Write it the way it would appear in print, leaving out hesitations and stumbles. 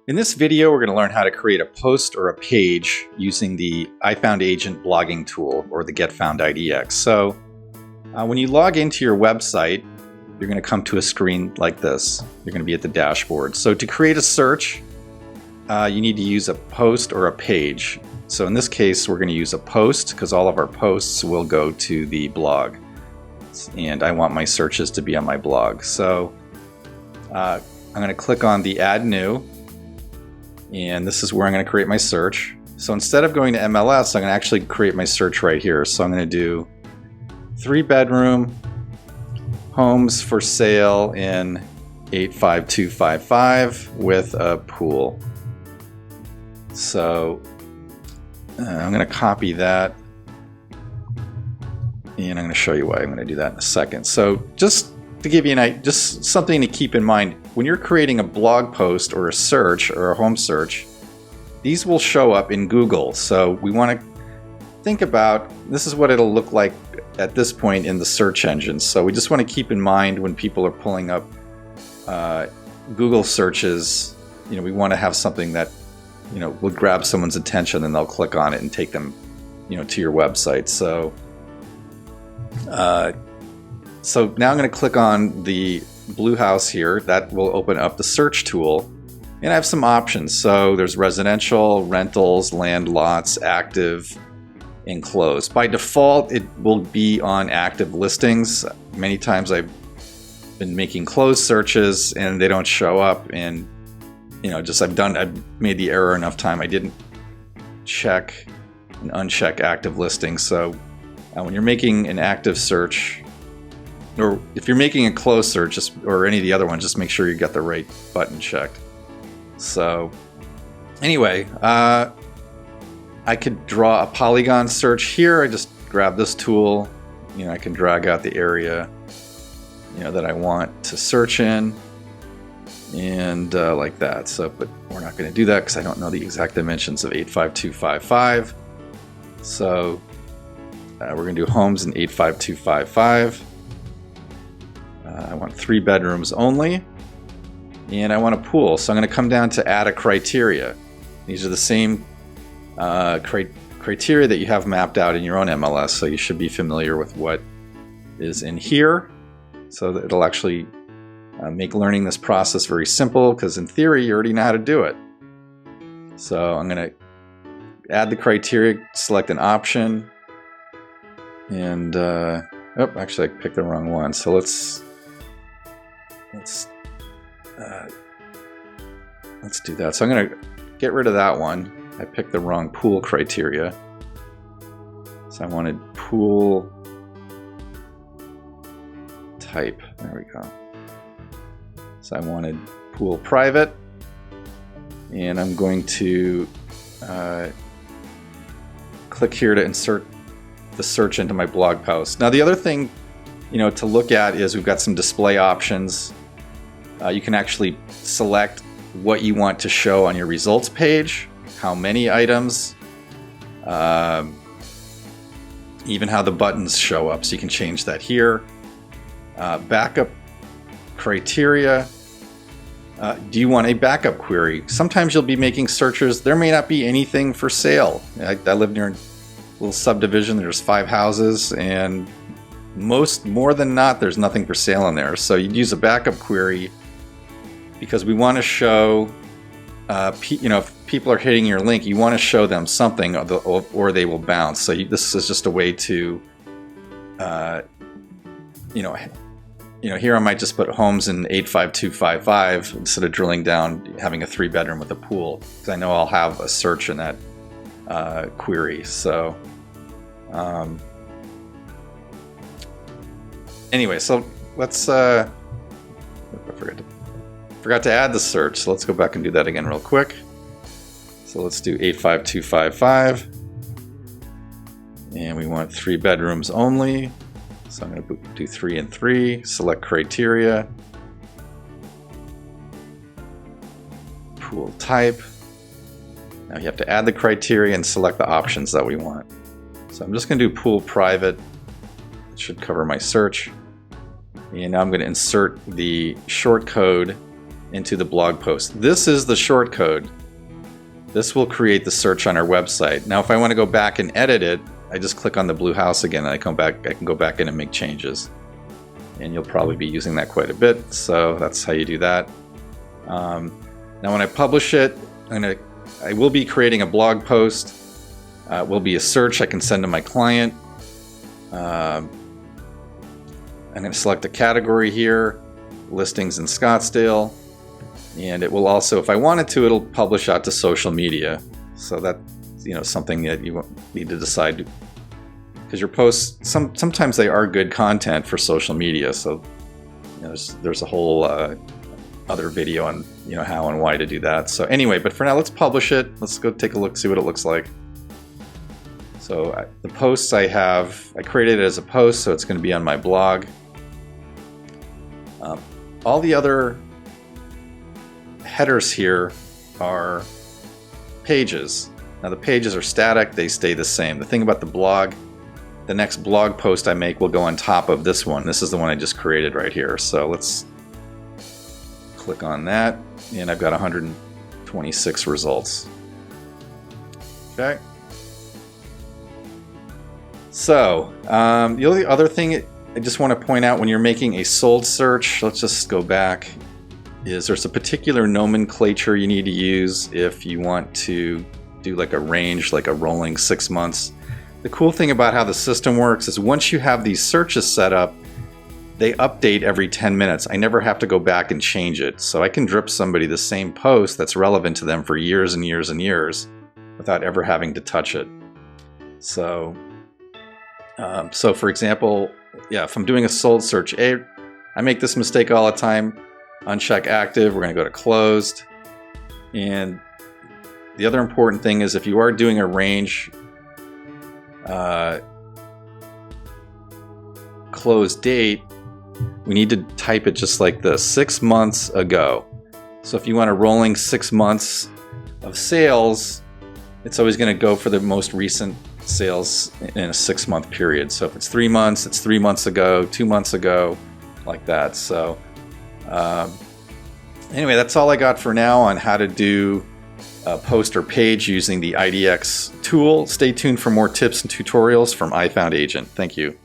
In this video, we're going to learn how to create a post or a page using the iFoundAgent blogging tool, or the getFoundIDX. So when you log into your website, you're going to come to a screen like this. You're going to be at the dashboard. So to create a search, you need to use a post or a page. So in this case, we're going to use a post because all of our posts will go to the blog. And I want my searches to be on my blog. So I'm going to click on the Add New. And this is where I'm going to create my search. So instead of going to MLS, I'm going to actually create my search right here. So I'm going to do 3-bedroom homes for sale in 85255 with a pool. So I'm going to copy that. And I'm going to show you why I'm going to do that in a second. So just to give you just something to keep in mind, when you're creating a blog post or a search or a home search, these will show up in Google. So we want to think about, this is what it'll look like at this point in the search engine. So we just want to keep in mind when people are pulling up Google searches, we want to have something that, would grab someone's attention and they'll click on it and take them, to your website. So now I'm going to click on the blue house here. That will open up the search tool. And I have some options. So there's residential, rentals, land lots, active, and closed. By default, it will be on active listings. Many times I've been making closed searches and they don't show up. And, I've made the error enough time. I didn't check and uncheck active listings. So when you're making an active search, or if you're making a closed search, or any of the other ones, just make sure you got the right button checked. So anyway, I could draw a polygon search here. I just grab this tool. I can drag out the area, that I want to search in, and like that. So, but we're not going to do that because I don't know the exact dimensions of 85255. So we're going to do homes in 85255. I want 3 bedrooms only, and I want a pool. So I'm going to come down to add a criteria. These are the same criteria that you have mapped out in your own MLS, so you should be familiar with what is in here. So that it'll actually make learning this process very simple, because in theory you already know how to do it. So I'm going to add the criteria, select an option, and actually I picked the wrong one. So let's do that. So I'm going to get rid of that one. I picked the wrong pool criteria. So I wanted pool type. There we go. So I wanted pool private. And I'm going to click here to insert the search into my blog post. Now the other thing to look at is we've got some display options. You can actually select what you want to show on your results page, how many items, even how the buttons show up, so you can change that here. Backup criteria. Do you want a backup query? Sometimes you'll be making searches. There may not be anything for sale. I live near a little subdivision. There's 5 houses, and more than not, there's nothing for sale in there. So you'd use a backup query because we want to show, if people are hitting your link, you want to show them something, or they will bounce. So this is just a way to, here I might just put homes in 85255 instead of drilling down, having a 3-bedroom with a pool, because I know I'll have a search in that query. So anyway, so let's I forgot to add the search, so let's go back and do that again real quick. So let's do 85255, and we want 3 bedrooms only. So I'm going to do 3 and 3, select criteria, pool type. Now you have to add the criteria and select the options that we want. So I'm just going to do pool private. It should cover my search. And now I'm going to insert the short code into the blog post. This is the short code. This will create the search on our website. Now, if I want to go back and edit it, I just click on the blue house again, and I can go back in and make changes. And you'll probably be using that quite a bit, so that's how you do that. Now, when I publish it, I will be creating a blog post. It will be a search I can send to my client. I'm going to select a category here, listings in Scottsdale, and it will also, if I wanted to, it'll publish out to social media. So that's something that you need to decide, because your posts sometimes they are good content for social media. So there's a whole other video on how and why to do that. So anyway, but for now, let's publish it. Let's go take a look, see what it looks like. So the posts I created it as a post, so it's going to be on my blog. All the other headers here are pages. Now the pages are static, they stay the same. The thing about the blog, the next blog post I make will go on top of this one. This is the one I just created right here. So let's click on that, and I've got 126 results. Okay. So the only other thing I just want to point out when you're making a sold search, let's just go back, is there's a particular nomenclature you need to use if you want to do like a range, like a rolling 6 months. The cool thing about how the system works is once you have these searches set up, they update every 10 minutes. I never have to go back and change it. So I can drip somebody the same post that's relevant to them for years and years and years without ever having to touch it. So for example, if I'm doing a sold search, I make this mistake all the time. Uncheck active, we're going to go to closed. And the other important thing is if you are doing a range close date, we need to type it just like this, 6 months ago. So if you want a rolling 6 months of sales, it's always going to go for the most recent sales in a 6 month period. So if it's 3 months, it's 3 months ago, 2 months ago, like that. So anyway, that's all I got for now on how to do a post or page using the IDX tool. Stay tuned for more tips and tutorials from iFound Agent. Thank you.